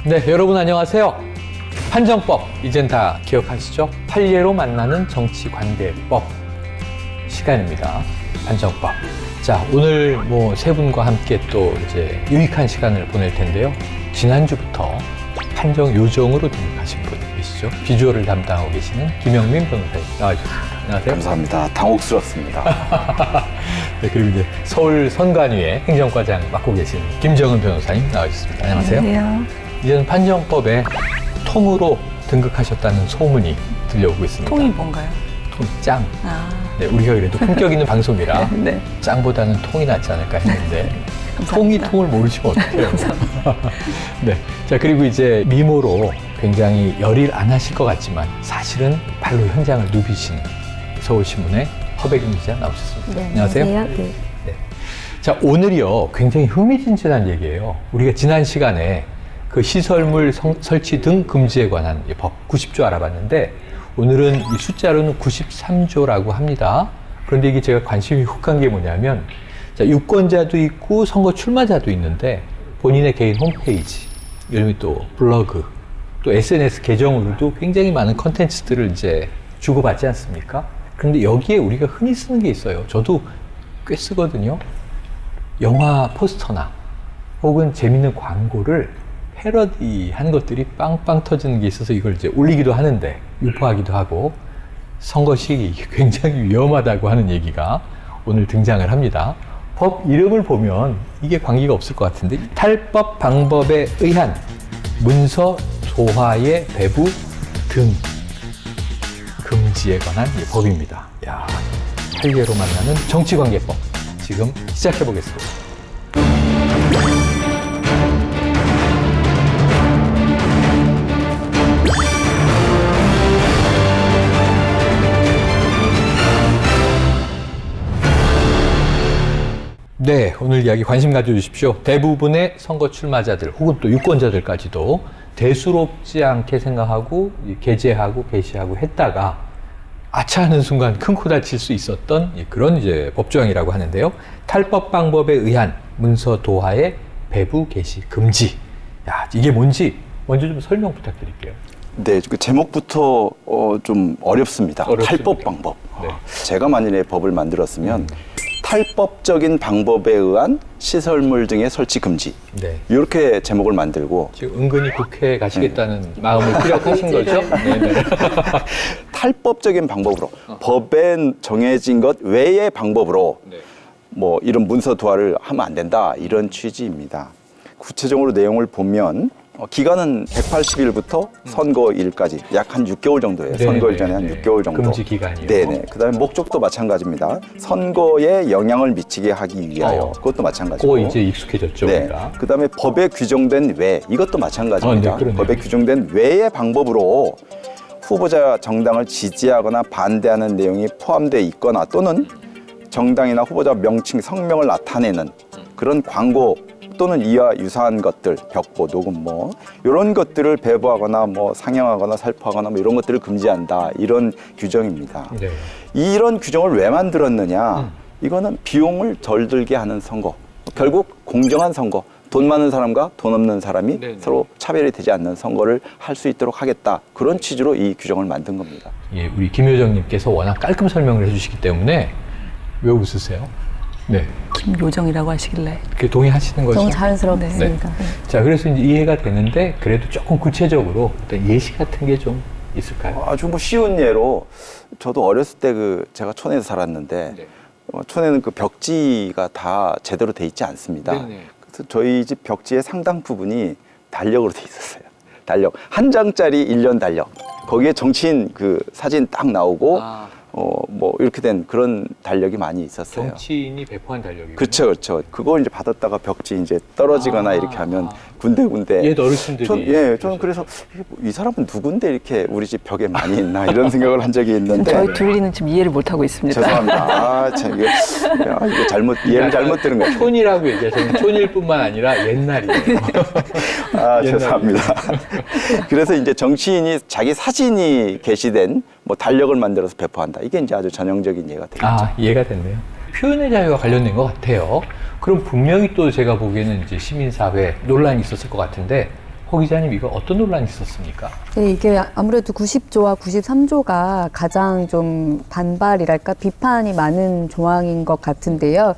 네, 여러분 안녕하세요. 판정법, 이젠 다 기억하시죠? 판례로 만나는 정치관대법 시간입니다. 판정법. 자, 오늘 세 분과 함께 또 이제 유익한 시간을 보낼 텐데요. 지난주부터 판정 요정으로 등극하신 분 계시죠? 비주얼을 담당하고 계시는 김영민 변호사님 나와주셨습니다. 안녕하세요. 감사합니다. 당혹스럽습니다. 네, 그리고 이제 서울 선관위의 행정과장 맡고 계신 김정은 변호사님 나와주셨습니다. 안녕하세요. 안녕하세요. 이제는 판정법에 통으로 등극하셨다는 소문이 들려오고 있습니다. 통이 뭔가요? 통이 짱. 아, 네, 우리가 그래도 품격 있는 방송이라 네. 짱보다는 통이 낫지 않을까 했는데 감사합니다. 통이 통을 모르시면 어떡해요. 네. 자, 그리고 이제 미모로 굉장히 열일 안 하실 것 같지만 사실은 발로 현장을 누비시는 서울신문의 허백임 기자 나오셨습니다. 네, 안녕하세요. 네. 네. 자, 오늘이요. 굉장히 흥미진진한 얘기예요. 우리가 지난 시간에 그 시설물 설치 등 금지에 관한 법 90조 알아봤는데 오늘은 이 숫자로는 93조라고 합니다. 그런데 이게 제가 관심이 훅 간 게 뭐냐면 자, 유권자도 있고 선거 출마자도 있는데 본인의 개인 홈페이지, 예를 들면 또 블로그, 또 SNS 계정으로도 굉장히 많은 컨텐츠들을 이제 주고받지 않습니까? 그런데 여기에 우리가 흔히 쓰는 게 있어요. 저도 꽤 쓰거든요. 영화 포스터나 혹은 재밌는 광고를 패러디한 것들이 빵빵 터지는 게 있어서 이걸 이제 올리기도 하는데 유포하기도 하고 선거 시기 굉장히 위험하다고 하는 얘기가 오늘 등장을 합니다. 법 이름을 보면 이게 관계가 없을 것 같은데 탈법 방법에 의한 문서 조화의 배부 등 금지에 관한 법입니다. 야, 판례로 만나는 정치관계법 지금 시작해 보겠습니다. 네, 오늘 이야기 관심 가져주십시오. 대부분의 선거 출마자들 혹은 또 유권자들까지도 대수롭지 않게 생각하고 게재하고 게시하고 했다가 아차 하는 순간 큰 코 다칠 수 있었던 그런 이제 법조항이라고 하는데요. 탈법 방법에 의한 문서 도하의 배부 게시 금지. 야, 이게 뭔지 먼저 좀 설명 부탁드릴게요. 네, 그 제목부터 좀 어렵습니다. 탈법 방법. 네. 제가 만일에 법을 만들었으면 탈법적인 방법에 의한 시설물 등의 설치 금지. 네. 이렇게 제목을 만들고 지금 은근히 국회에 가시겠다는 마음을 피력하신 거죠? 네네. 탈법적인 방법으로 법에 정해진 것 외의 방법으로 네. 뭐 이런 문서 도하를 하면 안 된다 이런 취지입니다. 구체적으로 내용을 보면 기간은 180일부터 선거일까지 약 한 6개월 정도예요. 네네. 선거일 전에 한 6개월 정도. 금지 기간이요. 네네. 그다음에 목적도 마찬가지입니다. 선거에 영향을 미치게 하기 위하여 그것도 마찬가지고. 그거 이제 익숙해졌죠, 네. 우리가. 그다음에 법에 규정된 외 이것도 마찬가지입니다. 네, 그러네요. 법에 규정된 외의 방법으로 후보자 정당을 지지하거나 반대하는 내용이 포함되어 있거나 또는 정당이나 후보자 명칭, 성명을 나타내는 그런 광고 또는 이와 유사한 것들, 벽보, 녹음 이런 것들을 배부하거나 상영하거나 살포하거나 이런 것들을 금지한다 이런 규정입니다. 네. 이런 규정을 왜 만들었느냐? 이거는 비용을 덜 들게 하는 선거. 결국 공정한 선거. 돈 많은 사람과 돈 없는 사람이 네네. 서로 차별이 되지 않는 선거를 할 수 있도록 하겠다. 그런 취지로 이 규정을 만든 겁니다. 예, 우리 김효정님께서 워낙 깔끔 설명을 해주시기 때문에 왜 웃으세요? 네, 김요정이라고 하시길래. 그게 동의하시는 거죠? 너무 자연스럽습니다. 네. 자, 그래서 이제 이해가 되는데 그래도 조금 구체적으로 어떤 예시 같은 게 좀 있을까요? 아주 쉬운 예로 저도 어렸을 때 제가 촌에서 살았는데 네. 촌에는 그 벽지가 다 제대로 돼 있지 않습니다. 네네. 그래서 저희 집 벽지의 상당 부분이 달력으로 돼 있었어요. 달력. 한 장짜리 1년 달력. 거기에 정치인 그 사진 딱 나오고 이렇게 된 그런 달력이 많이 있었어요. 정치인이 배포한 달력이요. 그렇죠, 그렇죠. 그거 이제 받았다가 벽지 이제 떨어지거나 이렇게 하면 군데군데. 옛 어르신들이. 저는 그래서 이 사람은 누군데 이렇게 우리 집 벽에 많이 있나 이런 생각을 한 적이 있는데. 저희 둘이는 지금 이해를 못하고 있습니다. 죄송합니다. 참 이게 잘못 이해를 잘못 들은 거예요. 촌이라고 얘기하시면 촌일뿐만 아니라 옛날이에요. 죄송합니다. 그래서 이제 정치인이 자기 사진이 게시된 달력을 만들어서 배포한다. 이게 이제 아주 전형적인 예가 되겠죠. 이해가 됐네요. 표현의 자유와 관련된 것 같아요. 그럼 분명히 또 제가 보기에는 이제 시민사회 논란이 있었을 것 같은데 허 기자님, 이거 어떤 논란이 있었습니까? 네, 이게 아무래도 90조와 93조가 가장 좀 반발이랄까 비판이 많은 조항인 것 같은데요.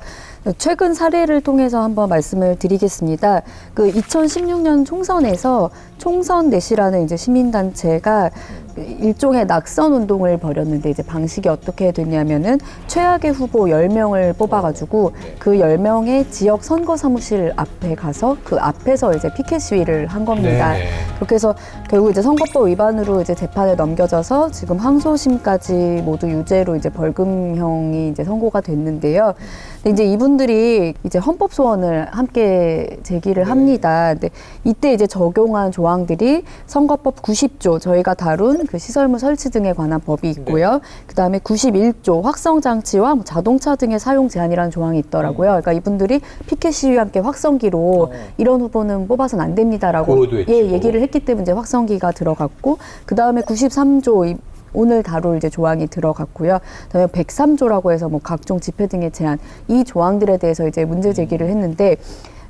최근 사례를 통해서 한번 말씀을 드리겠습니다. 그 2016년 총선에서 총선 넷이라는 이제 시민단체가 일종의 낙선 운동을 벌였는데 이제 방식이 어떻게 됐냐면은 최악의 후보 10명을 뽑아가지고 그 10명의 지역 선거 사무실 앞에 가서 그 앞에서 이제 피켓 시위를 한 겁니다. 네. 그렇게 해서 결국 이제 선거법 위반으로 이제 재판에 넘겨져서 지금 항소심까지 모두 유죄로 이제 벌금형이 이제 선고가 됐는데요. 근데 이제 이분들이 이제 헌법 소원을 함께 제기를 합니다. 근데 이때 이제 적용한 조항들이 선거법 90조 저희가 다룬 그 시설물 설치 등에 관한 법이 있고요. 그다음에 91조 확성 장치와 뭐 자동차 등의 사용 제한이라는 조항이 있더라고요. 그러니까 이분들이 피켓 시위와 함께 확성기로 이런 후보는 뽑아서는 안 됩니다라고 그것도 했죠. 얘기를 했기 때문에 이제 확성기가 들어갔고 그다음에 93조 오늘 다룰 이제 조항이 들어갔고요. 그다음에 103조라고 해서 뭐 각종 집회 등의 제한 이 조항들에 대해서 이제 문제 제기를 했는데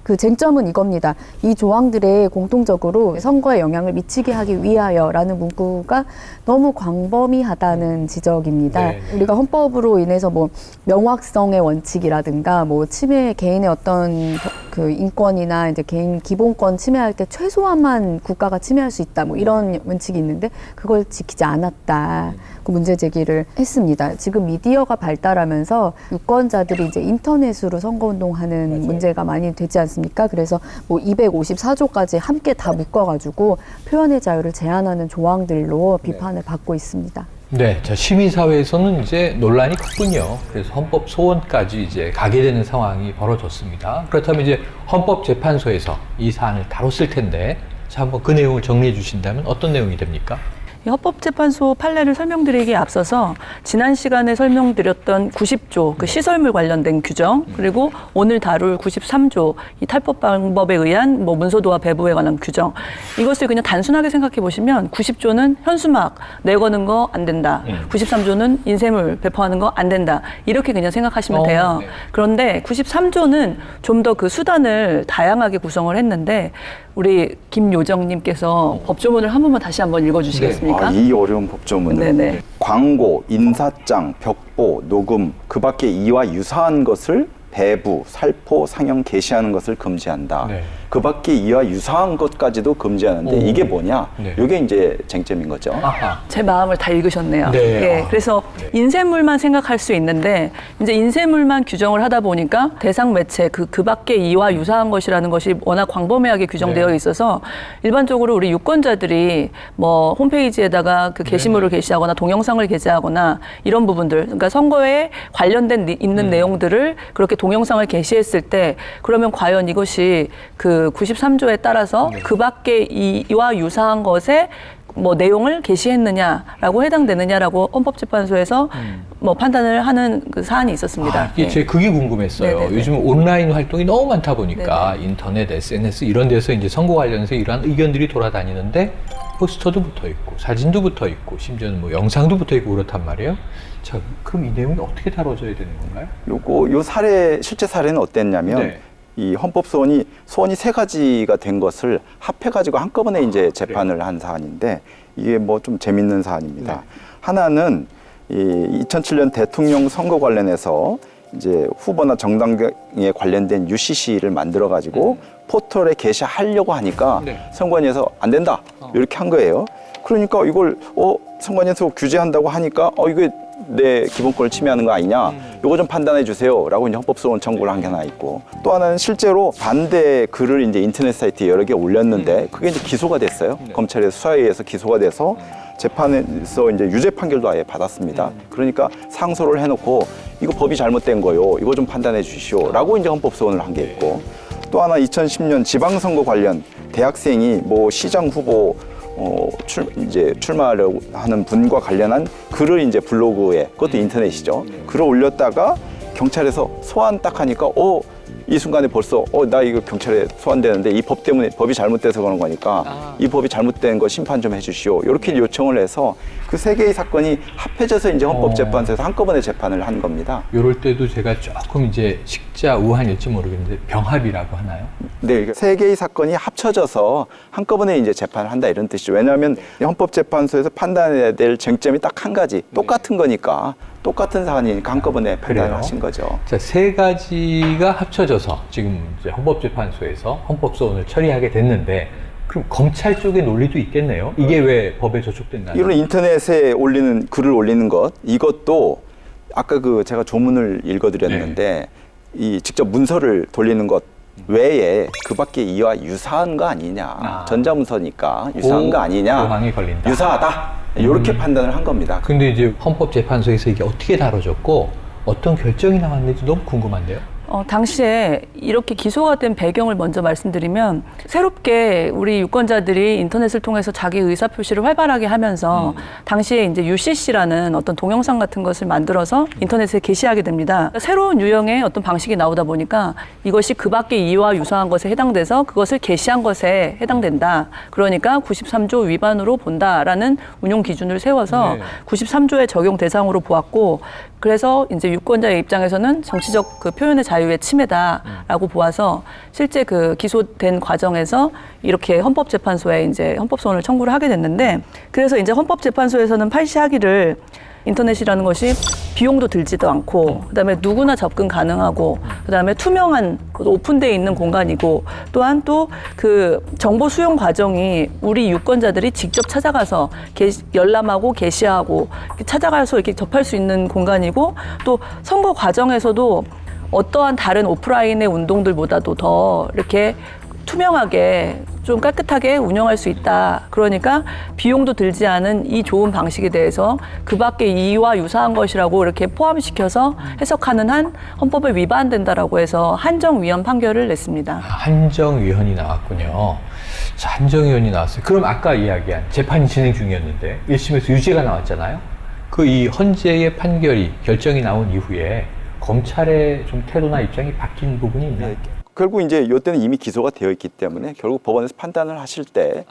그 쟁점은 이겁니다. 이 조항들에 공통적으로 선거에 영향을 미치게 하기 위하여라는 문구가 너무 광범위하다는 지적입니다. 네. 우리가 헌법으로 인해서 뭐 명확성의 원칙이라든가 뭐 침해 개인의 어떤 그 인권이나 이제 개인 기본권 침해할 때 최소한만 국가가 침해할 수 있다 뭐 이런 원칙이 있는데 그걸 지키지 않았다. 그 문제 제기를 했습니다. 지금 미디어가 발달하면서 유권자들이 이제 인터넷으로 선거운동하는 맞아요. 문제가 많이 되지 않습니까? 그래서 뭐 254조까지 함께 다 묶어가지고 표현의 자유를 제한하는 조항들로 비판을 받고 있습니다. 네, 자, 시민사회에서는 이제 논란이 컸군요. 그래서 헌법 소원까지 이제 가게 되는 상황이 벌어졌습니다. 그렇다면 이제 헌법재판소에서 이 사안을 다뤘을 텐데, 자, 한번 그 내용을 정리해 주신다면 어떤 내용이 됩니까? 이 헌법재판소 판례를 설명드리기에 앞서서 지난 시간에 설명드렸던 90조 그 시설물 관련된 규정 그리고 오늘 다룰 93조 이 탈법 방법에 의한 뭐 문서도와 배부에 관한 규정 이것을 그냥 단순하게 생각해 보시면 90조는 현수막 내거는 거 안 된다. 93조는 인쇄물 배포하는 거 안 된다. 이렇게 그냥 생각하시면 돼요. 네. 그런데 93조는 좀 더 그 수단을 다양하게 구성을 했는데 우리 김요정님께서 법조문을 한 번만 다시 한번 읽어주시겠습니까? 이 어려운 법조문을 네네. 광고, 인사장, 벽보, 녹음 그 밖에 이와 유사한 것을 배부, 살포, 상영, 게시하는 것을 금지한다. 네. 그 밖에 이와 유사한 것까지도 금지하는데 오. 이게 뭐냐? 네. 이게 이제 쟁점인 거죠. 아하. 제 마음을 다 읽으셨네요. 네. 예, 아. 그래서 인쇄물만 생각할 수 있는데 이제 인쇄물만 규정을 하다 보니까 대상 매체 그 밖에 이와 유사한 것이라는 것이 워낙 광범위하게 규정되어 네. 있어서 일반적으로 우리 유권자들이 뭐 홈페이지에다가 그 게시물을 게시하거나 동영상을 게시하거나 이런 부분들 그러니까 선거에 관련된 있는 내용들을 그렇게 동영상을 게시했을 때 그러면 과연 이것이 그 93조에 따라서 그 밖에 이와 유사한 것에 뭐 내용을 게시했느냐라고 해당되느냐라고 헌법재판소에서 뭐 판단을 하는 그 사안이 있었습니다. 이게 제 그게 궁금했어요. 네네네. 요즘 온라인 활동이 너무 많다 보니까 인터넷, SNS 이런 데서 이제 선거 관련해서 이러한 의견들이 돌아다니는데 포스터도 붙어 있고 사진도 붙어 있고 심지어는 뭐 영상도 붙어 있고 그렇단 말이에요. 자, 그럼 이 내용이 어떻게 다뤄져야 되는 건가요? 요 사례 실제 사례는 어땠냐면 네. 이 헌법 소원이 세 가지가 된 것을 합해 가지고 한꺼번에 이제 재판을 한 사안인데 이게 뭐 좀 재밌는 사안입니다. 네. 하나는 이 2007년 대통령 선거 관련해서 이제 후보나 정당에 관련된 UCC를 만들어 가지고 포털에 게시하려고 하니까 네. 선관위에서 안 된다 이렇게 한 거예요. 그러니까 이걸 선관위에서 규제한다고 하니까 이게 내 기본권을 침해하는 거 아니냐, 요거 좀 판단해 주세요라고 이제 헌법소원 청구를 한 게 하나 있고, 또 하나는 실제로 반대 글을 이제 인터넷 사이트에 여러 개 올렸는데 그게 이제 기소가 됐어요. 검찰에서 수사에 의해서 기소가 돼서 재판에서 이제 유죄 판결도 아예 받았습니다. 그러니까 상소를 해놓고 이거 법이 잘못된 거요, 이거 좀 판단해 주시오라고 이제 헌법소원을 한 게 있고, 또 하나 2010년 지방선거 관련 대학생이 뭐 시장 후보 이제 출마하려고 하는 분과 관련한 글을 이제 블로그에, 그것도 인터넷이죠. 글을 올렸다가 경찰에서 소환 딱 하니까 이 순간에 벌써 나 이거 경찰에 소환되는데 이 법 때문에 법이 잘못돼서 그런 거니까 이 법이 잘못된 거 심판 좀 해주시오. 이렇게 요청을 해서 그 세 개의 사건이 합해져서 이제 헌법재판소에서 한꺼번에 재판을 한 겁니다. 이럴 때도 제가 조금 이제 식자 우한일지 모르겠는데 병합이라고 하나요? 네, 세 개의 사건이 합쳐져서 한꺼번에 이제 재판을 한다 이런 뜻이죠. 왜냐하면 헌법재판소에서 판단해야 될 쟁점이 딱 한 가지, 똑같은 거니까 똑같은 사안이니까 한꺼번에 판단을 그래요? 하신 거죠. 자, 세 가지가 합쳐져서 지금 이제 헌법재판소에서 헌법소원을 처리하게 됐는데 그럼 검찰 쪽의 논리도 있겠네요. 이게 왜 법에 저촉된다는? 이런 인터넷에 올리는 글을 올리는 것 이것도 아까 그 제가 조문을 읽어드렸는데 이 직접 문서를 돌리는 것 외에 그밖에 이와 유사한 거 아니냐. 전자문서니까 유사한 거 아니냐. 고항이 걸린다. 유사하다. 이렇게 판단을 한 겁니다. 근데 이제 헌법재판소에서 이게 어떻게 다뤄졌고 어떤 결정이 나왔는지 너무 궁금한데요. 당시에 이렇게 기소가 된 배경을 먼저 말씀드리면 새롭게 우리 유권자들이 인터넷을 통해서 자기 의사표시를 활발하게 하면서 당시에 이제 UCC라는 어떤 동영상 같은 것을 만들어서 인터넷에 게시하게 됩니다. 새로운 유형의 어떤 방식이 나오다 보니까 이것이 그 밖의 이와 유사한 것에 해당돼서 그것을 게시한 것에 해당된다. 그러니까 93조 위반으로 본다라는 운용 기준을 세워서 93조의 적용 대상으로 보았고 그래서 이제 유권자의 입장에서는 정치적 그 표현의 자유의 침해다라고 보아서 실제 그 기소된 과정에서 이렇게 헌법재판소에 이제 헌법소원을 청구를 하게 됐는데 그래서 이제 헌법재판소에서는 판시하기를 인터넷이라는 것이 비용도 들지도 않고 그다음에 누구나 접근 가능하고 그다음에 투명한 오픈되어 있는 공간이고 또한 또 그 정보 수용 과정이 우리 유권자들이 직접 찾아가서 열람하고 게시하고 찾아가서 이렇게 접할 수 있는 공간이고 또 선거 과정에서도 어떠한 다른 오프라인의 운동들보다도 더 이렇게 투명하게 좀 깨끗하게 운영할 수 있다. 그러니까 비용도 들지 않은 이 좋은 방식에 대해서 그 밖에 이와 유사한 것이라고 이렇게 포함시켜서 해석하는 한 헌법에 위반된다라고 해서 한정위헌 판결을 냈습니다. 한정위헌이 나왔군요. 자, 한정위헌이 나왔어요. 그럼 아까 이야기한 재판이 진행 중이었는데 1심에서 유죄가 나왔잖아요. 그 이 헌재의 판결이 결정이 나온 이후에 검찰의 좀 태도나 입장이 바뀐 부분이 있나요? 네, 결국 이제 이때는 이미 기소가 되어 있기 때문에 결국 법원에서 판단을 하실 때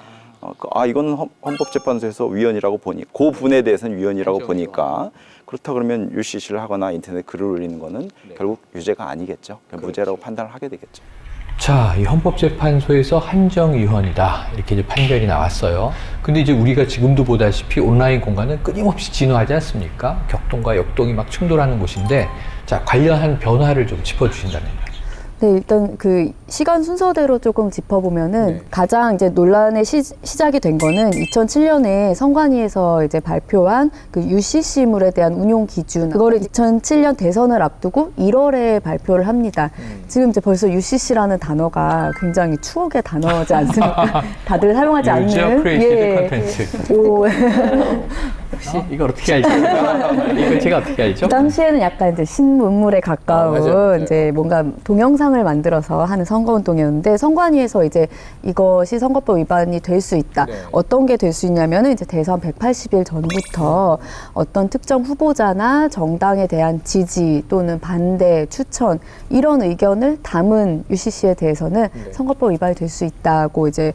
이거는 헌법재판소에서 위헌이라고 보니 그 부분에 대해서는 위헌이라고 보니까 그렇다 그러면 UCC를 하거나 인터넷 글을 올리는 거는 결국 유죄가 아니겠죠. 무죄라고 판단을 하게 되겠죠. 자, 이 헌법재판소에서 한정위헌이다 이렇게 이제 판결이 나왔어요. 근데 이제 우리가 지금도 보다시피 온라인 공간은 끊임없이 진화하지 않습니까? 격동과 역동이 막 충돌하는 곳인데, 자, 관련한 변화를 좀 짚어주신다면요. 네, 일단 그 시간 순서대로 조금 짚어보면은 가장 이제 논란의 시작이 된 거는 2007년에 선관위에서 이제 발표한 그 UCC물에 대한 운용 기준, 그거를 2007년 대선을 앞두고 1월에 발표를 합니다. 지금 이제 벌써 UCC라는 단어가 굉장히 추억의 단어지 않습니까? 다들 사용하지 않는. 컨텐츠. 오. 역시 이걸 어떻게 알죠? 이걸 제가 어떻게 알죠? 그 당시에는 약간 이제 신문물에 가까운 맞아요. 이제 뭔가 동영상을 만들어서 하는 선거운동이었는데 선관위에서 이제 이것이 선거법 위반이 될 수 있다. 어떤 게 될 수 있냐면은 이제 대선 180일 전부터 어떤 특정 후보자나 정당에 대한 지지 또는 반대, 추천 이런 의견을 담은 UCC에 대해서는 선거법 위반이 될 수 있다고 이제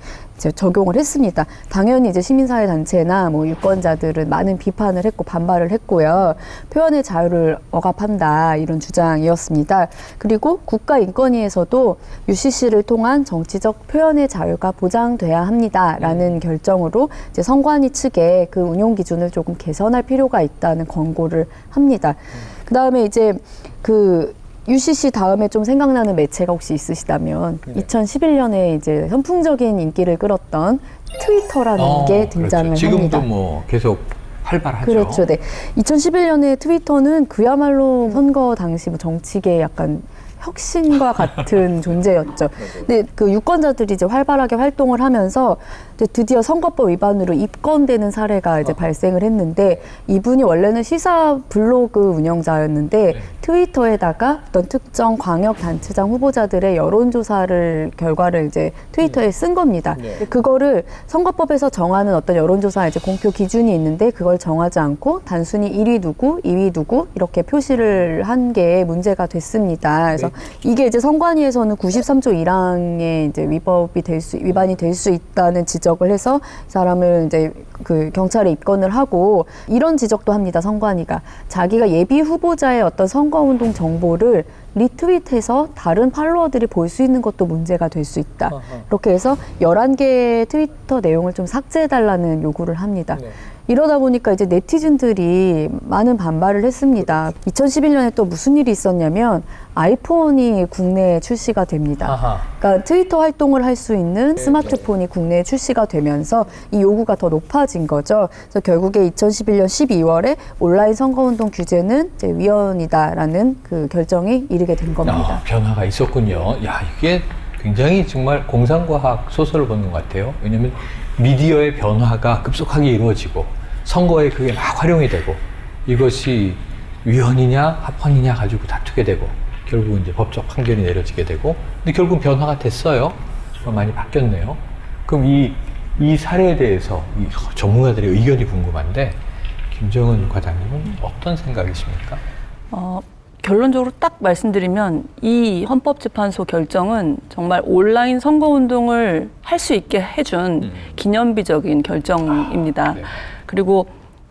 적용을 했습니다. 당연히 이제 시민사회 단체나 뭐 유권자들은 많은 비판을 했고 반발을 했고요. 표현의 자유를 억압한다 이런 주장이었습니다. 그리고 국가인권위에서도 UCC를 통한 정치적 표현의 자유가 보장돼야 합니다라는 결정으로 이제 선관위 측에 그 운용 기준을 조금 개선할 필요가 있다는 권고를 합니다. 그 다음에 이제 그 UCC 다음에 좀 생각나는 매체가 혹시 있으시다면 2011년에 이제 선풍적인 인기를 끌었던 트위터라는 게 등장을 그렇죠. 지금도 합니다. 뭐 계속 활발하죠. 그렇죠. 네. 2011년에 트위터는 그야말로 선거 당시 뭐 정치계 약간 혁신과 같은 존재였죠. 근데 그 유권자들이 이제 활발하게 활동을 하면서 이제 드디어 선거법 위반으로 입건되는 사례가 이제 발생을 했는데 이분이 원래는 시사 블로그 운영자였는데 트위터에다가 어떤 특정 광역단체장 후보자들의 여론조사를 결과를 이제 트위터에 쓴 겁니다. 그거를 선거법에서 정하는 어떤 여론조사 이제 공표 기준이 있는데 그걸 정하지 않고 단순히 1위 누구, 2위 누구 이렇게 표시를 한 게 문제가 됐습니다. 그래서 이게 이제 선관위에서는 93조 1항에 이제 위반이 될 수 있다는 지적을 해서 이 사람을 이제 그 경찰에 입건을 하고 이런 지적도 합니다. 선관위가 자기가 예비 후보자의 어떤 선거운동 정보를 리트윗해서 다른 팔로워들이 볼 수 있는 것도 문제가 될 수 있다. 이렇게 해서 11개의 트위터 내용을 좀 삭제해달라는 요구를 합니다. 이러다 보니까 이제 네티즌들이 많은 반발을 했습니다. 2011년에 또 무슨 일이 있었냐면 아이폰이 국내에 출시가 됩니다. 그러니까 트위터 활동을 할 수 있는 스마트폰이 국내에 출시가 되면서 이 요구가 더 높아진 거죠. 그래서 결국에 2011년 12월에 온라인 선거운동 규제는 이제 위헌이다라는 그 결정이 이르게 된 겁니다. 변화가 있었군요. 야, 이게 굉장히 정말 공상과학 소설을 보는 것 같아요. 왜냐하면 미디어의 변화가 급속하게 이루어지고 선거에 그게 막 활용이 되고 이것이 위헌이냐 합헌이냐 가지고 다투게 되고 결국 이제 법적 판결이 내려지게 되고 근데 결국 변화가 됐어요. 많이 바뀌었네요. 그럼 이 사례에 대해서 이 전문가들의 의견이 궁금한데 김정은 과장님은 어떤 생각이십니까? 결론적으로 딱 말씀드리면 이 헌법재판소 결정은 정말 온라인 선거운동을 할 수 있게 해준 기념비적인 결정입니다. 네. 그리고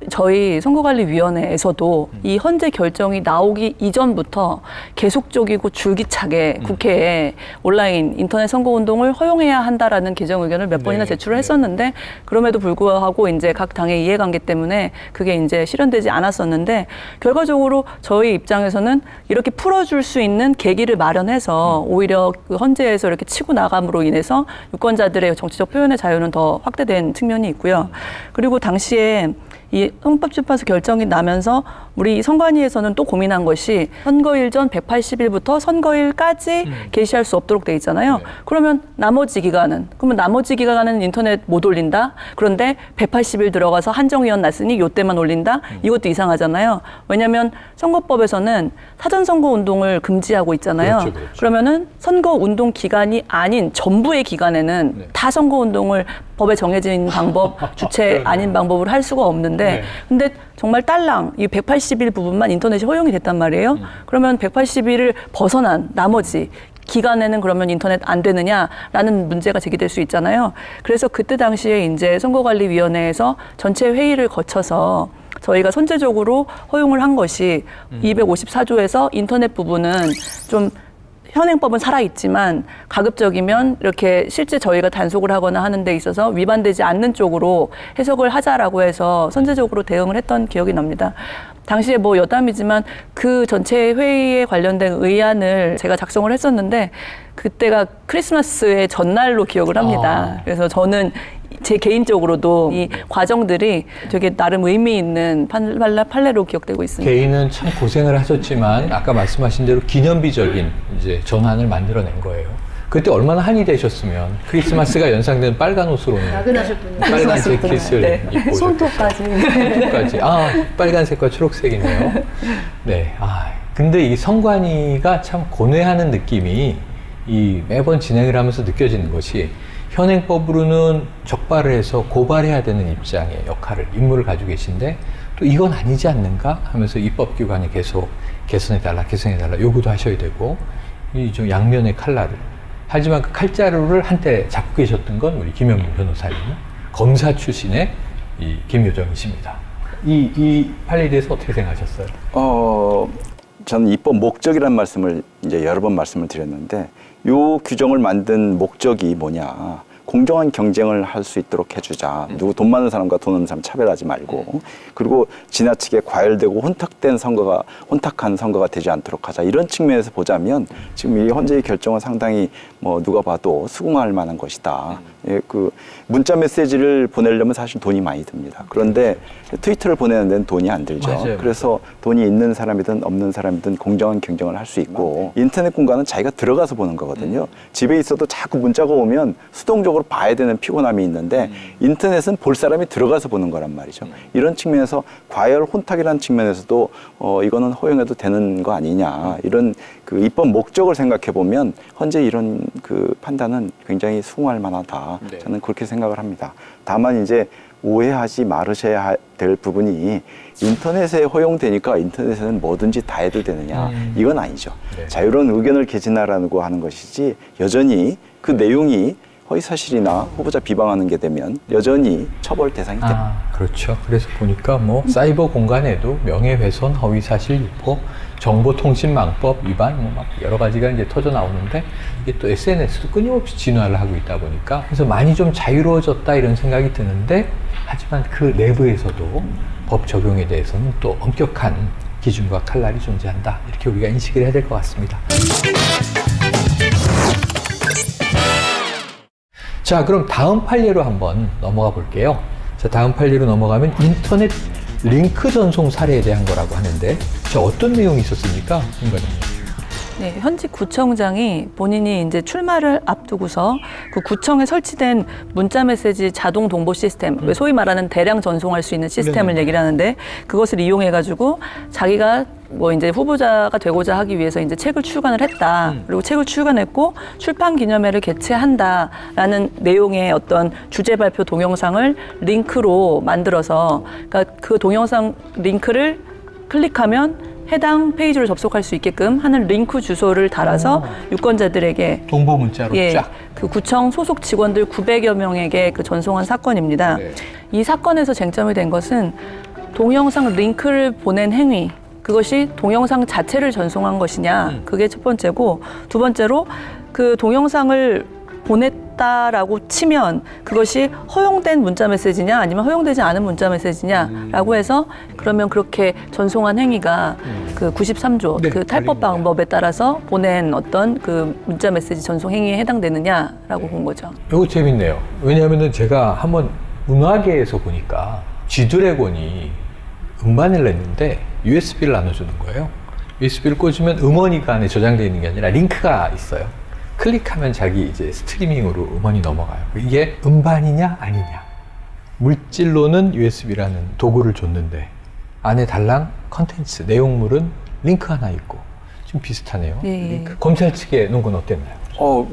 저희 선거관리위원회에서도 이 헌재 결정이 나오기 이전부터 계속적이고 줄기차게 국회에 온라인 인터넷 선거운동을 허용해야 한다라는 개정 의견을 몇 번이나 제출을 했었는데 그럼에도 불구하고 이제 각 당의 이해관계 때문에 그게 이제 실현되지 않았었는데 결과적으로 저희 입장에서는 이렇게 풀어줄 수 있는 계기를 마련해서 오히려 그 헌재에서 이렇게 치고 나감으로 인해서 유권자들의 정치적 표현의 자유는 더 확대된 측면이 있고요. 그리고 당시에 이 헌법재판소 결정이 나면서 우리 선관위에서는 또 고민한 것이 선거일 전 180일부터 선거일까지 게시할 수 없도록 돼 있잖아요. 그러면 나머지 기간은 인터넷 못 올린다. 그런데 180일 들어가서 한정위원 났으니 요때만 올린다. 이것도 이상하잖아요. 왜냐하면 선거법에서는 사전선거운동을 금지하고 있잖아요. 그렇죠. 그러면은 선거운동 기간이 아닌 전부의 기간에는 다 선거운동을 법에 정해진 방법, 주체 아닌 방법으로 할 수가 없는데 근데 정말 딸랑 이 180일 부분만 인터넷이 허용이 됐단 말이에요. 그러면 180일을 벗어난 나머지 기간에는 그러면 인터넷 안 되느냐라는 문제가 제기될 수 있잖아요. 그래서 그때 당시에 이제 선거관리위원회에서 전체 회의를 거쳐서 저희가 선제적으로 허용을 한 것이 254조에서 인터넷 부분은 좀 현행법은 살아있지만 가급적이면 이렇게 실제 저희가 단속을 하거나 하는 데 있어서 위반되지 않는 쪽으로 해석을 하자라고 해서 선제적으로 대응을 했던 기억이 납니다. 당시에 뭐 여담이지만 그 전체 회의에 관련된 의안을 제가 작성을 했었는데 그때가 크리스마스의 전날로 기억을 합니다. 그래서 저는 제 개인적으로도 이 과정들이 되게 나름 의미 있는 판례로 기억되고 있습니다. 개인은 참 고생을 하셨지만 아까 말씀하신 대로 기념비적인 이제 전환을 만들어낸 거예요. 그때 얼마나 한이 되셨으면 크리스마스가 연상된 빨간 옷으로 야근하셨군요. 빨간 재킷을 입고 손톱까지 빨간색과 초록색이네요. 네. 근데 이 선관위가 참 고뇌하는 느낌이 이 매번 진행을 하면서 느껴지는 것이 현행법으로는 적발을 해서 고발해야 되는 입장의 임무를 가지고 계신데 또 이건 아니지 않는가 하면서 입법기관이 계속 개선해달라 요구도 하셔야 되고 이 좀 양면의 칼날을 하지만 그 칼자루를 한때 잡고 계셨던 건 우리 김영민 변호사님 검사 출신의 이 김효정이십니다. 이 판례에 대해서 어떻게 생각하셨어요? 저는 입법 목적이라는 말씀을 이제 여러 번 말씀을 드렸는데 요 규정을 만든 목적이 뭐냐. 공정한 경쟁을 할 수 있도록 해주자. 누구 돈 많은 사람과 돈 없는 사람 차별하지 말고 그리고 지나치게 과열되고 혼탁한 선거가 되지 않도록 하자. 이런 측면에서 보자면 지금 이 헌재의 결정은 상당히 뭐 누가 봐도 수긍할 만한 것이다. 예, 그 문자 메시지를 보내려면 사실 돈이 많이 듭니다. 그런데 트위터를 보내는 데는 돈이 안 들죠. 맞아요. 그래서 돈이 있는 사람이든 없는 사람이든 공정한 경쟁을 할 수 있고 인터넷 공간은 자기가 들어가서 보는 거거든요. 집에 있어도 자꾸 문자가 오면 수동적으로 봐야 되는 피곤함이 있는데 인터넷은 볼 사람이 들어가서 보는 거란 말이죠. 이런 측면에서 과열 혼탁이라는 측면에서도 이거는 허용해도 되는 거 아니냐, 이런 그 입법 목적을 생각해 보면 현재 이런 그 판단은 굉장히 수긍할 만하다. 네. 저는 그렇게 생각을 합니다. 다만 이제 오해하지 말으셔야 될 부분이 인터넷에 허용되니까 인터넷에는 뭐든지 다 해도 되느냐, 이건 아니죠. 네. 자유로운 의견을 개진하라고 하는 것이지 여전히 그 내용이 허위사실이나 후보자 비방하는 게 되면 여전히 처벌 대상이 됩니다. 그렇죠. 그래서 보니까 뭐 사이버 공간에도 명예훼손, 허위사실 유포, 정보통신망법 위반, 뭐 막 여러 가지가 이제 터져 나오는데 이게 또 SNS도 끊임없이 진화를 하고 있다 보니까 그래서 많이 좀 자유로워졌다 이런 생각이 드는데 하지만 그 내부에서도 법 적용에 대해서는 또 엄격한 기준과 칼날이 존재한다. 이렇게 우리가 인식을 해야 될 것 같습니다. 자, 그럼 다음 판례로 한번 넘어가 볼게요. 자, 다음 판례로 넘어가면 인터넷 링크 전송 사례에 대한 거라고 하는데, 자, 어떤 내용이 있었습니까? 네, 현직 구청장이 본인이 이제 출마를 앞두고서 그 구청에 설치된 문자 메시지 자동 동보 시스템, 왜 소위 말하는 대량 전송할 수 있는 시스템을 얘기를 하는데, 그것을 이용해 가지고 자기가 뭐 이제 후보자가 되고자 하기 위해서 이제 책을 출간을 했다. 그리고 책을 출간했고 출판 기념회를 개최한다라는 내용의 어떤 주제 발표 동영상을 링크로 만들어서, 그러니까 그 동영상 링크를 클릭하면 해당 페이지로 접속할 수 있게끔 하는 링크 주소를 달아서 유권자들에게 동보 문자로 쫙. 그 구청 소속 직원들 900여 명에게 그 전송한 사건입니다. 네. 이 사건에서 쟁점이 된 것은 동영상 링크를 보낸 행위, 그것이 동영상 자체를 전송한 것이냐, 그게 첫 번째고, 두 번째로 그 동영상을 보냈다라고 치면 그것이 허용된 문자 메시지냐 아니면 허용되지 않은 문자 메시지냐라고 해서, 그러면 그렇게 전송한 행위가 그 93조 네, 그 탈법 걸립니다. 방법에 따라서 보낸 어떤 그 문자 메시지 전송 행위에 해당되느냐라고 본 거죠. 이거 재밌네요. 왜냐하면은 제가 한번 문화계에서 보니까 G드래곤이 음반을 냈는데 USB를 나눠주는 거예요. USB를 꽂으면 음원이 그 안에 저장되어 있는 게 아니라 링크가 있어요. 클릭하면 자기 이제 스트리밍으로 음원이 넘어가요. 이게 음반이냐 아니냐. 물질로는 USB라는 도구를 줬는데 안에 달랑 컨텐츠, 내용물은 링크 하나 있고 좀 비슷하네요. 네. 링크. 검찰 측의 논건 어땠나요?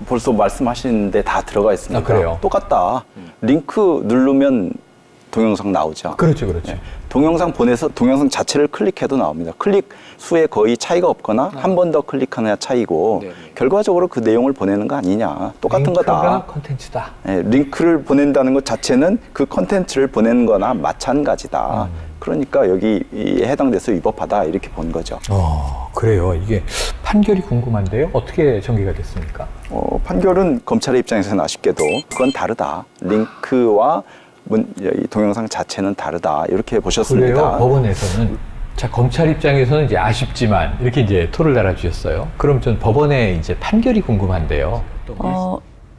벌써 말씀하시는데 다 들어가 있으니까 아, 그래요? 똑같다. 링크 누르면 동영상 나오죠. 그렇죠, 그렇죠. 네. 동영상 보내서 동영상 자체를 클릭해도 나옵니다. 클릭 수에 거의 차이가 없거나 한 번 더 클릭하느냐 차이고, 결과적으로 그 내용을 보내는 거 아니냐. 똑같은 링크가 거다. 컨텐츠다. 네, 링크를 보낸다는 것 자체는 그 컨텐츠를 보내는 거나 마찬가지다. 그러니까 여기 해당돼서 위법하다, 이렇게 본 거죠. 그래요. 이게 판결이 궁금한데요. 어떻게 전개가 됐습니까? 판결은 검찰의 입장에서는 아쉽게도 그건 다르다. 링크와 이 동영상 자체는 다르다, 이렇게 보셨습니다. 그래요. 법원에서는. 자, 검찰 입장에서는 이제 아쉽지만 이렇게 이제 토를 달아주셨어요. 그럼 전 법원의 이제 판결이 궁금한데요.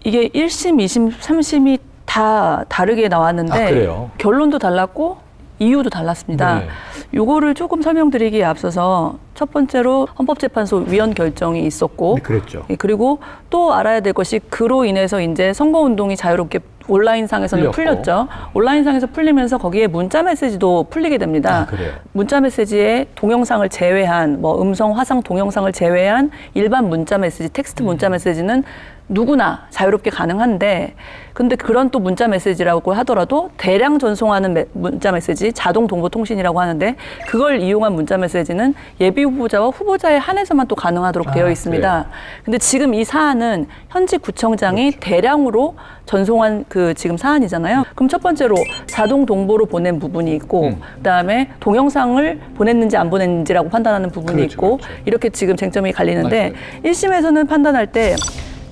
이게 1심, 2심, 3심이 다 다르게 나왔는데 아, 그래요? 결론도 달랐고 이유도 달랐습니다. 네. 요거를 조금 설명드리기에 앞서서 첫 번째로 헌법재판소 위헌 결정이 있었고, 네, 그랬죠. 그리고 또 알아야 될 것이 그로 인해서 이제 선거운동이 자유롭게 온라인상에서는 풀렸죠. 온라인상에서 풀리면서 거기에 문자 메시지도 풀리게 됩니다. 아, 그래요? 문자 메시지에 동영상을 제외한, 뭐 음성, 화상, 동영상을 제외한 일반 문자 메시지, 텍스트 문자 메시지는 누구나 자유롭게 가능한데, 근데 그런 또 문자 메시지라고 하더라도 대량 전송하는 문자 메시지, 자동 동보 통신이라고 하는데, 그걸 이용한 문자 메시지는 예비 후보자와 후보자에 한해서만 또 가능하도록 되어 있습니다. 그래요? 근데 지금 이 사안은 현직 구청장이 대량으로 전송한 그 지금 사안이잖아요. 그럼 첫 번째로 자동 동보로 보낸 부분이 있고, 그다음에 동영상을 보냈는지 안 보냈는지라고 판단하는 부분이 그렇죠, 있고, 그렇죠. 이렇게 지금 쟁점이 갈리는데, 맞아요. 1심에서는 판단할 때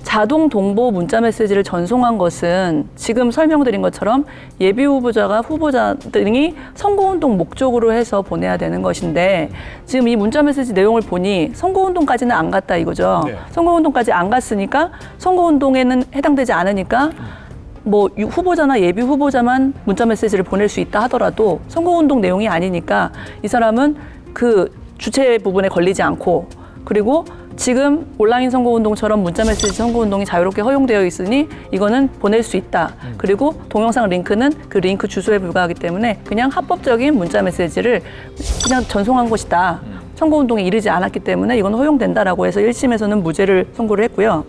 자동 동보 문자 메시지를 전송한 것은 지금 설명드린 것처럼 예비 후보자가 후보자 등이 선거운동 목적으로 해서 보내야 되는 것인데, 지금 이 문자 메시지 내용을 보니 선거운동까지는 안 갔다 이거죠. 네. 선거운동까지 안 갔으니까 선거운동에는 해당되지 않으니까 뭐 후보자나 예비 후보자만 문자 메시지를 보낼 수 있다 하더라도 선거운동 내용이 아니니까 이 사람은 그 주체 부분에 걸리지 않고, 그리고 지금 온라인 선거운동처럼 문자메시지 선거운동이 자유롭게 허용되어 있으니 이거는 보낼 수 있다. 그리고 동영상 링크는 그 링크 주소에 불과하기 때문에 그냥 합법적인 문자메시지를 그냥 전송한 것이다. 선거운동에 이르지 않았기 때문에 이건 허용된다라고 해서 1심에서는 무죄를 선고를 했고요.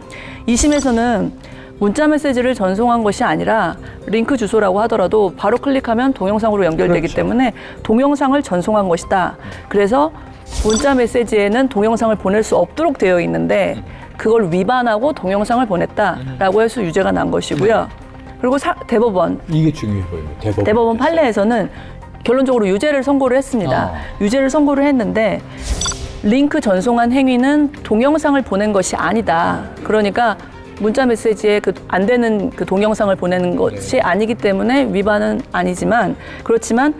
2심에서는 문자메시지를 전송한 것이 아니라 링크 주소라고 하더라도 바로 클릭하면 동영상으로 연결되기 그렇죠. 때문에 동영상을 전송한 것이다. 그래서 문자 메시지에는 동영상을 보낼 수 없도록 되어 있는데 그걸 위반하고 동영상을 보냈다라고 해서 유죄가 난 것이고요. 그리고 대법원 이게 중요해 보입니다. 대법원 판례에서는 결론적으로 유죄를 선고를 했습니다. 유죄를 선고를 했는데 링크 전송한 행위는 동영상을 보낸 것이 아니다. 그러니까 문자 메시지에 안 되는 그 동영상을 보내는 것이 아니기 때문에 위반은 아니지만 그렇지만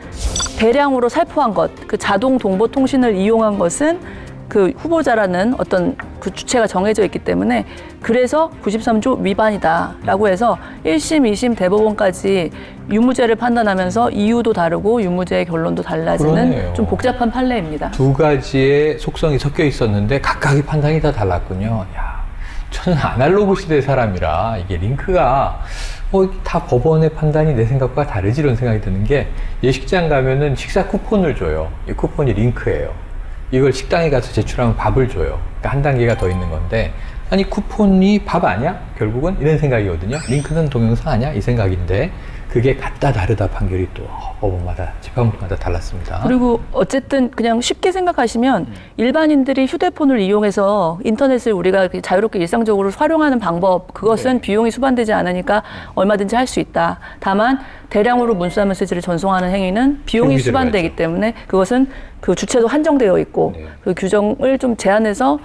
대량으로 살포한 것, 그 자동 동보 통신을 이용한 것은 그 후보자라는 어떤 그 주체가 정해져 있기 때문에 그래서 93조 위반이다라고 해서 1심, 2심 대법원까지 유무죄를 판단하면서 이유도 다르고 유무죄의 결론도 달라지는 그러네요. 좀 복잡한 판례입니다. 두 가지의 속성이 섞여 있었는데 각각의 판단이 다 달랐군요. 야, 저는 아날로그 시대 사람이라 이게 링크가 다 법원의 판단이 내 생각과 다르지 이런 생각이 드는 게 예식장 가면은 식사 쿠폰을 줘요. 이 쿠폰이 링크예요. 이걸 식당에 가서 제출하면 밥을 줘요. 그러니까 한 단계가 더 있는 건데 아니 쿠폰이 밥 아니야? 결국은 이런 생각이거든요. 링크는 동영상 아니야? 이 생각인데 그게 같다 다르다 판결이 또 법원마다 재판부마다 달랐습니다. 그리고 어쨌든 그냥 쉽게 생각하시면 일반인들이 휴대폰을 이용해서 인터넷을 우리가 자유롭게 일상적으로 활용하는 방법 그것은 비용이 수반되지 않으니까 얼마든지 할 수 있다. 다만 대량으로 문자 메시지를 전송하는 행위는 비용이 수반되기 때문에 그것은 그 주체도 한정되어 있고 그 규정을 좀 제한해서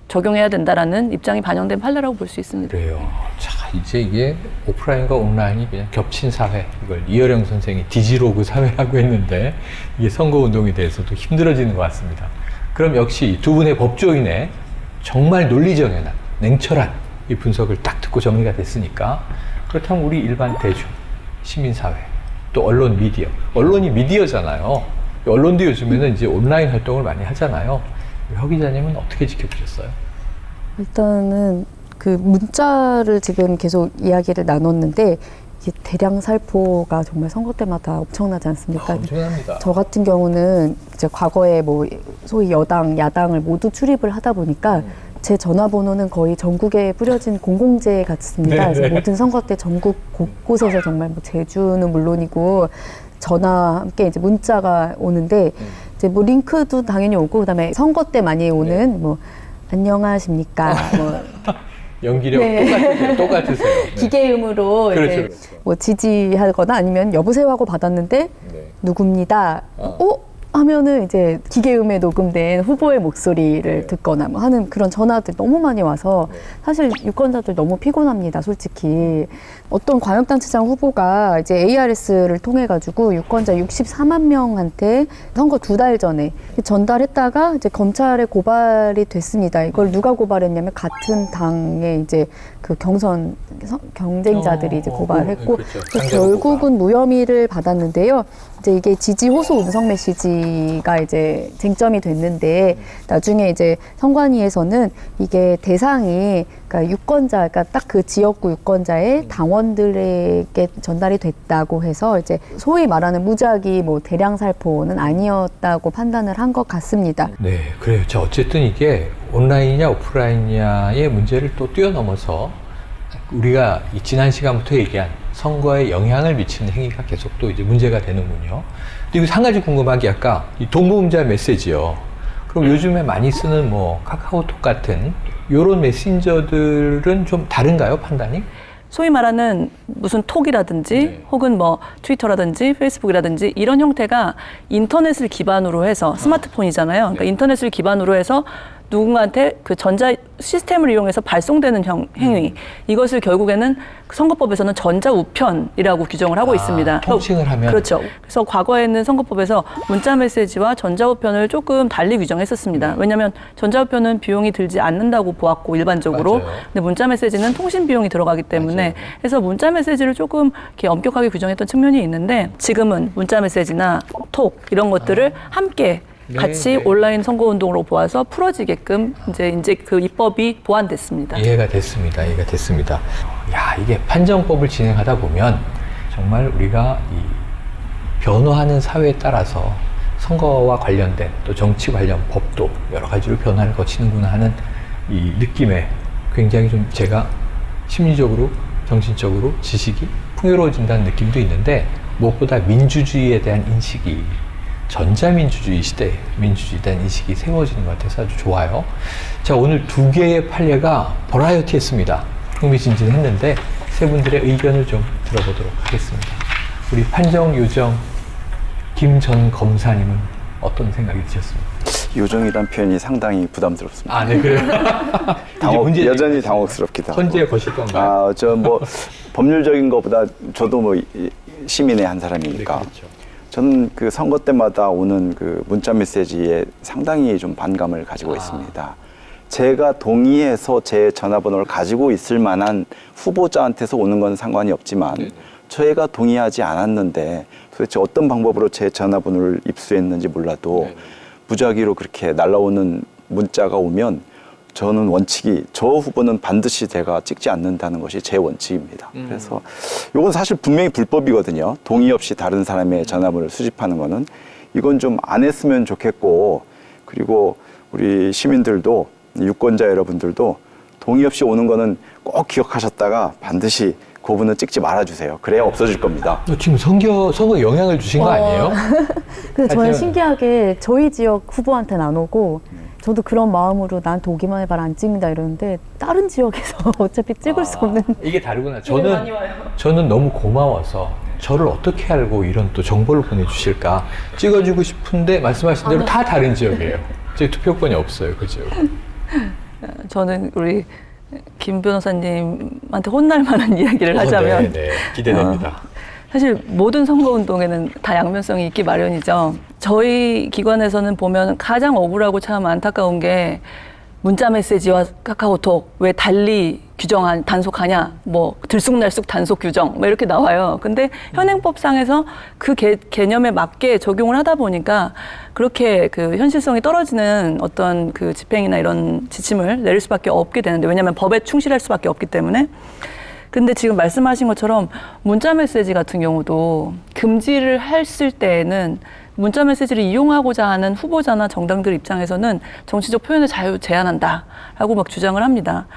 적용해야 된다라는 입장이 반영된 판례라고 볼 수 있습니다. 그래요. 자, 이제 이게 오프라인과 온라인이 그냥 겹친 사회, 이걸 이어령 선생이 디지로그 사회라고 했는데 이게 선거운동에 대해서도 힘들어지는 것 같습니다. 그럼 역시 두 분의 법조인의 정말 논리정연한, 냉철한 이 분석을 딱 듣고 정리가 됐으니까 그렇다면 우리 일반 대중, 시민사회, 또 언론 미디어, 언론이 미디어잖아요. 언론도 요즘에는 이제 온라인 활동을 많이 하잖아요. 허 기자님은 어떻게 지켜보셨어요? 일단은 그 문자를 지금 계속 이야기를 나눴는데 이게 대량 살포가 정말 선거 때마다 엄청나지 않습니까? 엄청납니다. 저 같은 경우는 이제 과거에 뭐 소위 여당, 야당을 모두 출입을 하다 보니까 제 전화번호는 거의 전국에 뿌려진 공공재 같습니다. 그래서 모든 선거 때 전국 곳곳에서 정말 뭐 제주는 물론이고 전화와 함께 이제 문자가 오는데 이제 뭐 링크도 당연히 오고 그다음에 선거 때 많이 오는 뭐 안녕하십니까 뭐 연기력 똑같으세요. 네. 기계음으로 그렇죠, 이제 그렇죠. 뭐 지지하거나 아니면 여보세요 하고 받았는데 네. 누굽니다. 하면은 이제 기계음에 녹음된 후보의 목소리를 듣거나 뭐 하는 그런 전화들 너무 많이 와서 사실 유권자들 너무 피곤합니다, 솔직히. 어떤 광역단체장 후보가 이제 ARS를 통해 가지고 유권자 64만 명한테 선거 2달 전에 전달했다가 이제 검찰에 고발이 됐습니다. 이걸 누가 고발했냐면 같은 당의 이제 그 경쟁자들이 이제 고발했고 그렇죠. 그래서 결국은 무혐의를 받았는데요. 이제 이게 지지 호소 음성 메시지가 이제 쟁점이 됐는데 나중에 이제 선관위에서는 이게 대상이 그러니까 유권자, 그러니까 딱 그 지역구 유권자의 당원들에게 전달이 됐다고 해서 이제 소위 말하는 무작위 뭐 대량 살포는 아니었다고 판단을 한 것 같습니다. 네, 그래요. 자, 어쨌든 이게 온라인이냐 오프라인이냐의 문제를 또 뛰어넘어서 우리가 이 지난 시간부터 얘기한 선거에 영향을 미치는 행위가 계속 또 이제 문제가 되는군요. 그리고 한 가지 궁금한 게 아까 이 동보문자 메시지요. 그럼 요즘에 많이 쓰는 뭐 카카오톡 같은 요런 메신저들은 좀 다른가요, 판단이? 소위 말하는 무슨 톡이라든지 혹은 뭐 트위터라든지 페이스북이라든지 이런 형태가 인터넷을 기반으로 해서 스마트폰이잖아요. 그러니까 인터넷을 기반으로 해서 누군가한테 그 전자 시스템을 이용해서 발송되는 행위 이것을 결국에는 선거법에서는 전자우편이라고 규정을 하고 있습니다. 통칭을 하면 그렇죠. 그래서 과거에는 선거법에서 문자 메시지와 전자우편을 조금 달리 규정했었습니다. 왜냐하면 전자우편은 비용이 들지 않는다고 보았고 일반적으로 맞아요. 근데 문자 메시지는 통신 비용이 들어가기 때문에 맞아요. 그래서 문자 메시지를 조금 이렇게 엄격하게 규정했던 측면이 있는데 지금은 문자 메시지나 톡 이런 것들을 함께 같이 네. 온라인 선거운동으로 보아서 풀어지게끔 이제 그 입법이 보완됐습니다. 이해가 됐습니다. 이해가 됐습니다. 야, 이게 판정법을 진행하다 보면 정말 우리가 이 변화하는 사회에 따라서 선거와 관련된 또 정치 관련 법도 여러 가지로 변화를 거치는구나 하는 이 느낌에 굉장히 좀 제가 심리적으로, 정신적으로 지식이 풍요로워진다는 느낌도 있는데 무엇보다 민주주의에 대한 인식이 전자민주주의 시대 민주주의에 대한 인식이 세워지는 것 같아서 아주 좋아요. 자, 오늘 두 개의 판례가 버라이어티했습니다. 흥미진진했는데 세 분들의 의견을 좀 들어보도록 하겠습니다. 우리 판정 요정 김 전 검사님은 어떤 생각이 드셨습니까? 요정이란 표현이 상당히 부담스럽습니다. 아, 네, 그래요. 여전히 당혹스럽기도 하고. 헌재에 거실 건가요? 저 뭐 법률적인 것보다 저도 뭐 시민의 한 사람이니까. 네, 그렇죠. 저는 그 선거 때마다 오는 그 문자 메시지에 상당히 좀 반감을 가지고 있습니다. 제가 동의해서 제 전화번호를 가지고 있을 만한 후보자한테서 오는 건 상관이 없지만 저희가 동의하지 않았는데 도대체 어떤 방법으로 제 전화번호를 입수했는지 몰라도 무작위로 그렇게 날라오는 문자가 오면 저는 원칙이 저 후보는 반드시 제가 찍지 않는다는 것이 제 원칙입니다. 그래서 이건 사실 분명히 불법이거든요. 동의 없이 다른 사람의 전화번호를 수집하는 거는 이건 좀 안 했으면 좋겠고, 그리고 우리 시민들도 유권자 여러분들도 동의 없이 오는 거는 꼭 기억하셨다가 반드시 그분은 찍지 말아주세요. 그래야 없어질 겁니다. 지금 선거 영향을 주신 거 아니에요? 근데 저는 하여튼- 신기하게 저희 지역 후보한테는 안 오고 저도 그런 마음으로 난 독이만 해봐라 안 찍는다 이러는데 다른 지역에서 어차피 찍을 수 없는 이게 다르구나. 저는 너무 고마워서 저를 어떻게 알고 이런 또 정보를 보내주실까 찍어주고 싶은데 말씀하신 대로 다 다른 지역이에요. 제 투표권이 없어요, 그 지역. 저는 우리 김 변호사님한테 혼날 만한 이야기를 하자면 네, 기대됩니다. 사실 모든 선거운동에는 다 양면성이 있기 마련이죠. 저희 기관에서는 보면 가장 억울하고 참 안타까운 게 문자 메시지와 카카오톡 왜 달리 규정한 단속하냐, 뭐 들쑥날쑥 단속 규정 뭐 이렇게 나와요. 근데 현행법상에서 그 개념에 맞게 적용을 하다 보니까 그렇게 그 현실성이 떨어지는 어떤 그 집행이나 이런 지침을 내릴 수밖에 없게 되는데, 왜냐하면 법에 충실할 수밖에 없기 때문에. 근데 지금 말씀하신 것처럼 문자 메시지 같은 경우도 금지를 했을 때에는 문자 메시지를 이용하고자 하는 후보자나 정당들 입장에서는 정치적 표현의 자유 제한한다라고 막 주장을 합니다.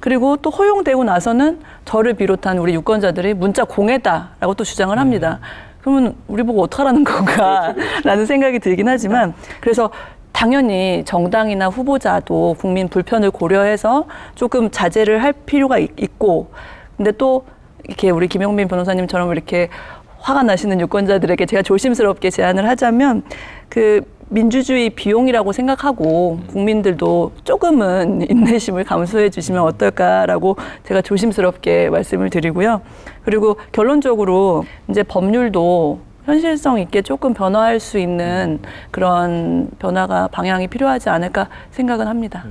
그리고 또 허용되고 나서는 저를 비롯한 우리 유권자들이 문자 공해다라고 또 주장을 합니다. 그러면 우리 보고 어떡하라는 건가라는 생각이 들긴 하지만, 그래서 당연히 정당이나 후보자도 국민 불편을 고려해서 조금 자제를 할 필요가 있고, 근데 또 이렇게 우리 김용민 변호사님처럼 이렇게 화가 나시는 유권자들에게 제가 조심스럽게 제안을 하자면, 그 민주주의 비용이라고 생각하고 국민들도 조금은 인내심을 감수해 주시면 어떨까라고 제가 조심스럽게 말씀을 드리고요. 그리고 결론적으로 이제 법률도 현실성 있게 조금 변화할 수 있는 그런 변화가 방향이 필요하지 않을까 생각은 합니다.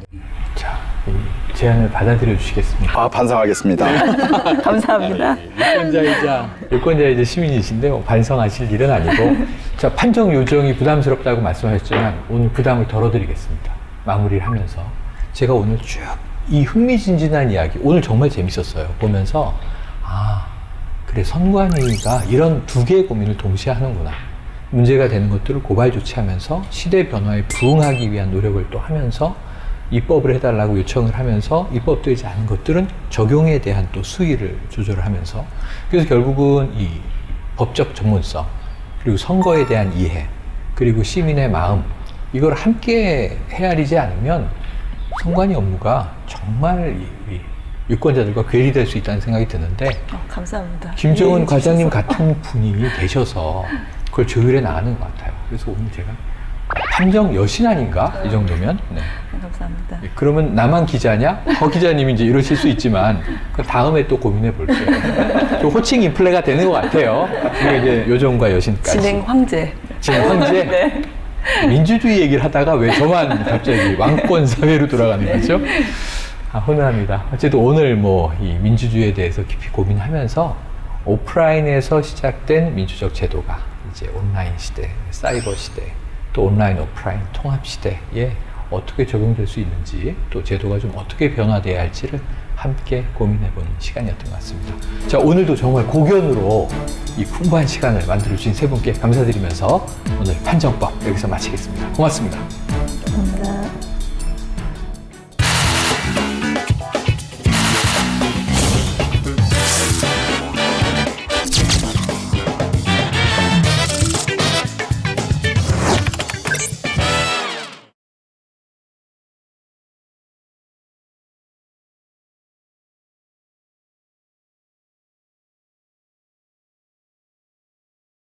자, 이 제안을 받아들여 주시겠습니까? 반성하겠습니다. 감사합니다. 유권자이자 시민이신데 뭐 반성하실 일은 아니고, 자, 판정 요정이 부담스럽다고 말씀하셨지만 오늘 부담을 덜어드리겠습니다. 마무리를 하면서 제가 오늘 쭉 이 흥미진진한 이야기, 오늘 정말 재밌었어요. 보면서 그래, 선관위가 이런 두 개의 고민을 동시에 하는구나. 문제가 되는 것들을 고발 조치하면서 시대 변화에 부응하기 위한 노력을 또 하면서 입법을 해달라고 요청을 하면서 입법되지 않은 것들은 적용에 대한 또 수위를 조절을 하면서, 그래서 결국은 이 법적 전문성, 그리고 선거에 대한 이해, 그리고 시민의 마음, 이걸 함께 헤아리지 않으면 선관위 업무가 정말 이 유권자들과 괴리될 수 있다는 생각이 드는데, 감사합니다. 김정은 이해해 과장님 주셔서. 같은 분이 계셔서 그걸 조율해 나가는 것 같아요. 그래서 오늘 제가 판정 여신 아닌가? 이 정도면. 네. 감사합니다. 그러면 나만 기자냐? 허 기자님이 이제 이러실 수 있지만 그 다음에 또 고민해 볼게요. 또 호칭 인플레가 되는 것 같아요. 이게 이제 요정과 여신까지. 진행 황제. 진행 황제? 네. 민주주의 얘기를 하다가 왜 저만 갑자기 왕권 사회로 돌아가는 거죠? 훈훈합니다. 어쨌든 오늘 뭐 이 민주주의에 대해서 깊이 고민하면서 오프라인에서 시작된 민주적 제도가 이제 온라인 시대, 사이버 시대, 또 온라인, 오프라인 통합 시대에 어떻게 적용될 수 있는지 또 제도가 좀 어떻게 변화돼야 할지를 함께 고민해보는 시간이었던 것 같습니다. 자, 오늘도 정말 고견으로 이 풍부한 시간을 만들어주신 세 분께 감사드리면서 오늘 판정법 여기서 마치겠습니다. 고맙습니다. 감사합니다.